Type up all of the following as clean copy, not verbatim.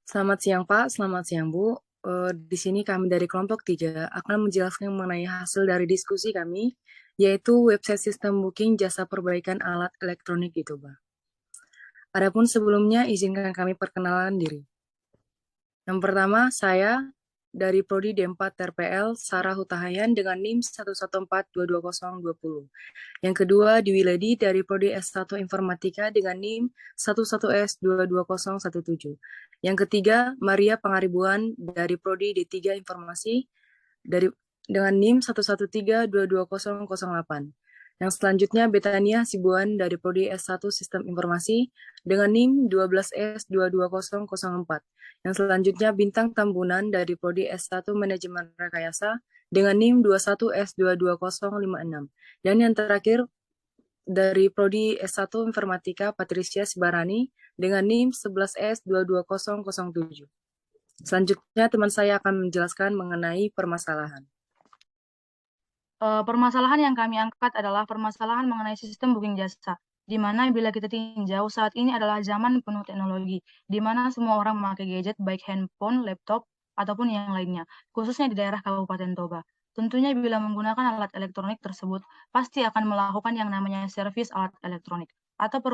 Selamat siang Pak, selamat siang Bu. Di sini kami dari kelompok 3 akan menjelaskan mengenai hasil dari diskusi kami, yaitu website sistem booking jasa perbaikan alat elektronik itu, Pak. Adapun sebelumnya, izinkan kami perkenalan diri. Yang pertama, saya dari Prodi D4 TRPL, Sarah Hutahayan dengan NIM 1142220. Yang kedua, Dewi Ledi dari Prodi S1 Informatika dengan NIM 11S22017. Yang ketiga, Maria Pangaribuan dari Prodi D3 Informasi dari dengan NIM 1132208. Yang selanjutnya, Betania Sibuan dari Prodi S1 Sistem Informasi dengan NIM 12S22004. Yang selanjutnya, Bintang Tambunan dari Prodi S1 Manajemen Rekayasa dengan NIM 21S22056. Dan yang terakhir, dari Prodi S1 Informatika Patricia Sibarani dengan NIM 11S22007. Selanjutnya, teman saya akan menjelaskan mengenai permasalahan. Permasalahan yang kami angkat adalah permasalahan mengenai sistem booking jasa, di mana bila kita tinjau saat ini adalah zaman penuh teknologi, di mana semua orang memakai gadget baik handphone, laptop, ataupun yang lainnya, khususnya di daerah Kabupaten Toba. Tentunya bila menggunakan alat elektronik tersebut, pasti akan melakukan yang namanya servis alat elektronik atau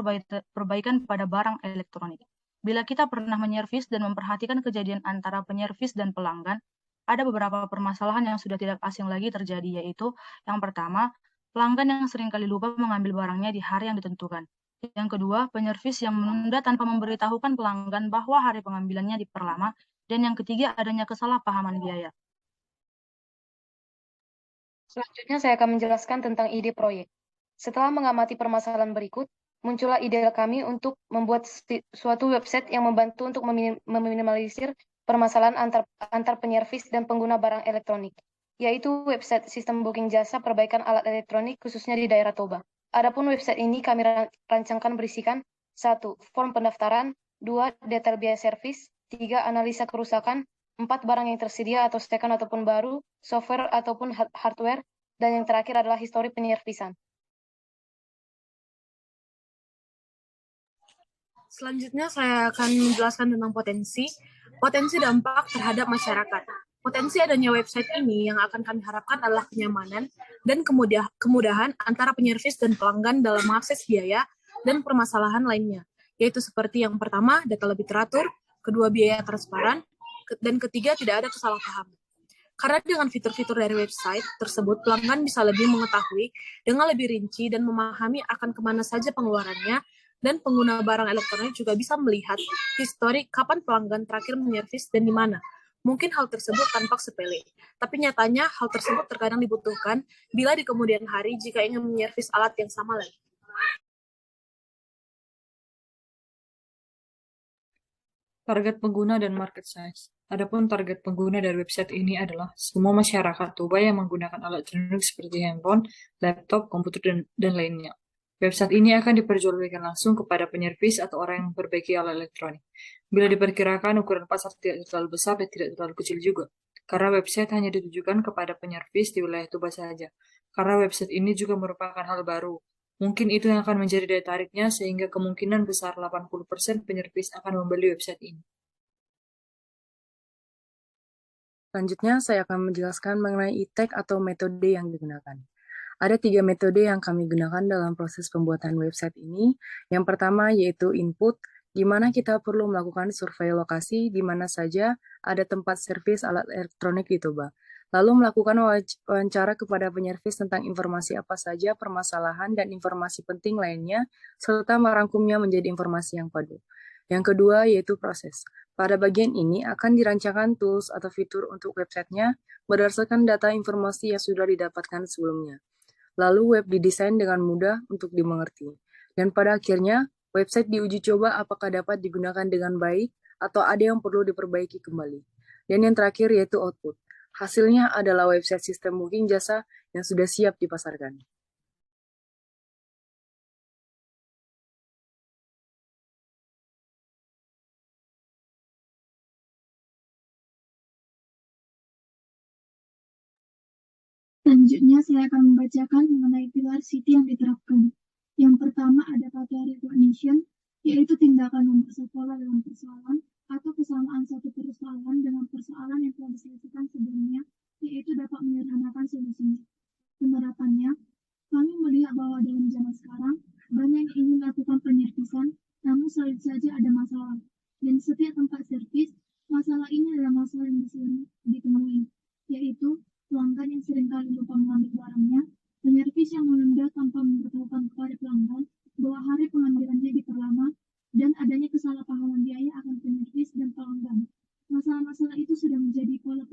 perbaikan pada barang elektronik. Bila kita pernah menyervis dan memperhatikan kejadian antara penyervis dan pelanggan, ada beberapa permasalahan yang sudah tidak asing lagi terjadi, yaitu yang pertama, pelanggan yang seringkali lupa mengambil barangnya di hari yang ditentukan. Yang kedua, penyervis yang menunda tanpa memberitahukan pelanggan bahwa hari pengambilannya diperlama. Dan yang ketiga, adanya kesalahpahaman biaya. Selanjutnya saya akan menjelaskan tentang ide proyek. Setelah mengamati permasalahan berikut, muncullah ide kami untuk membuat suatu website yang membantu untuk meminimalisir permasalahan antar penyervis dan pengguna barang elektronik, yaitu website sistem booking jasa perbaikan alat elektronik khususnya di daerah Toba. Adapun website ini kami rancangkan berisikan 1. Form pendaftaran, 2. Detail biaya servis, 3. Analisa kerusakan, 4. Barang yang tersedia atau second ataupun baru, software ataupun hardware, dan yang terakhir adalah histori penyervisan. Selanjutnya saya akan menjelaskan tentang potensi dampak terhadap masyarakat. Potensi adanya website ini yang akan kami harapkan adalah kenyamanan dan kemudahan antara penyervis dan pelanggan dalam mengakses biaya dan permasalahan lainnya, yaitu seperti yang pertama, data lebih teratur, kedua, biaya transparan, dan ketiga, tidak ada kesalahpahaman. Karena dengan fitur-fitur dari website tersebut, pelanggan bisa lebih mengetahui dengan lebih rinci dan memahami akan kemana saja pengeluarannya, dan pengguna barang elektronik juga bisa melihat histori kapan pelanggan terakhir menyervis dan di mana. Mungkin hal tersebut tampak sepele, tapi nyatanya hal tersebut terkadang dibutuhkan bila di kemudian hari jika ingin menyervis alat yang sama lagi. Target pengguna dan market size. Adapun target pengguna dari website ini adalah semua masyarakat Toba yang menggunakan alat elektronik seperti handphone, laptop, komputer, dan lainnya. Website ini akan diperjualbelikan langsung kepada penyervis atau orang yang memperbaiki alat elektronik. Bila diperkirakan ukuran pasar tidak terlalu besar dan tidak terlalu kecil juga, karena website hanya ditujukan kepada penyervis di wilayah Toba saja. Karena website ini juga merupakan hal baru, mungkin itu yang akan menjadi daya tariknya sehingga kemungkinan besar 80% penyervis akan membeli website ini. Selanjutnya, saya akan menjelaskan mengenai e-tag atau metode yang digunakan. Ada 3 metode yang kami gunakan dalam proses pembuatan website ini. Yang pertama yaitu input, di mana kita perlu melakukan survei lokasi di mana saja ada tempat servis alat elektronik di Toba. Lalu melakukan wawancara kepada penyervis tentang informasi apa saja permasalahan dan informasi penting lainnya, serta merangkumnya menjadi informasi yang padu. Yang kedua yaitu proses. Pada bagian ini akan dirancangkan tools atau fitur untuk websitenya berdasarkan data informasi yang sudah didapatkan sebelumnya. Lalu web didesain dengan mudah untuk dimengerti. Dan pada akhirnya, website diuji coba apakah dapat digunakan dengan baik atau ada yang perlu diperbaiki kembali. Dan yang terakhir yaitu output. Hasilnya adalah website sistem booking jasa yang sudah siap dipasarkan. Selanjutnya saya akan membacakan mengenai pilar City yang diterapkan. Yang pertama ada pattern recognition, yaitu tindakan membuat pola dalam persoalan atau kesamaan satu persoalan dengan persoalan yang telah diselesaikan sebelumnya, yaitu dapat menyederhanakan solusinya. Penerapannya, kami melihat bahwa dalam zaman sekarang, banyak yang ingin melakukan penyervisan, namun selalu saja ada masalah. Dan setiap tempat servis, masalah ini adalah masalah yang sering ditemui, yaitu pelanggan yang seringkali lupa mengambil barangnya, penyervis yang menunda tanpa memberitahukan kepada pelanggan bahwa hari pengambilannya diperlama, dan adanya kesalahpahaman biaya akan penyervis dan pelanggan. Masalah-masalah itu sudah menjadi pola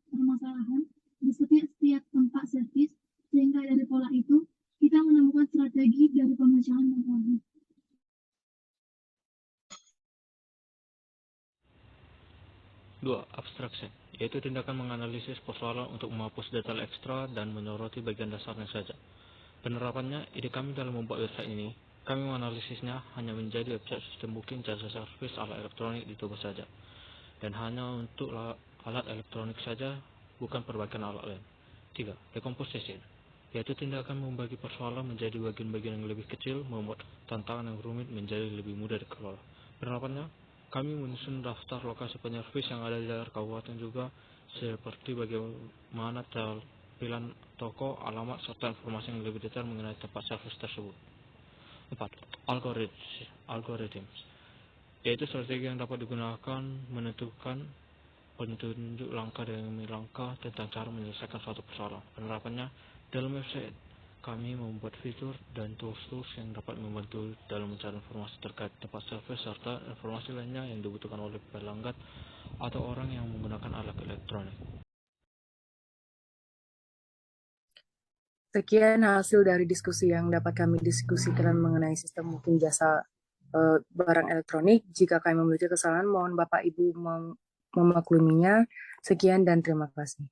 permasalahan di setiap tempat servis, sehingga dari pola itu, kita menemukan strategi dari pemecahan masalah. Dua, abstraction, yaitu tindakan menganalisis persoalan untuk menghapus detail ekstra dan menyoroti bagian dasarnya saja. Penerapannya, ide kami dalam membuat website ini, kami menganalisisnya hanya menjadi website sistem booking jasa servis alat elektronik di Toba saja, dan hanya untuk alat elektronik saja, bukan perbaikan alat lain. 3. Decomposition, yaitu tindakan membagi persoalan menjadi bagian-bagian yang lebih kecil, membuat tantangan yang rumit menjadi lebih mudah dikelola. Penerapannya, kami menyusun daftar lokasi penyervis yang ada di daerah kabupaten juga, seperti bagaimana tampilan toko, alamat, serta informasi yang lebih detail mengenai tempat servis tersebut. 4. Algorithms, yaitu strategi yang dapat digunakan menentukan petunjuk langkah demi langkah tentang cara menyelesaikan suatu persoalan. Penerapannya, dalam website kami membuat fitur dan tools-tools yang dapat membantu dalam mencari informasi terkait tempat servis serta informasi lainnya yang dibutuhkan oleh pelanggan atau orang yang menggunakan alat elektronik. Sekian hasil dari diskusi yang dapat kami diskusikan mengenai sistem booking jasa barang elektronik. Jika kami memiliki kesalahan, mohon Bapak Ibu memakluminya. Sekian dan terima kasih.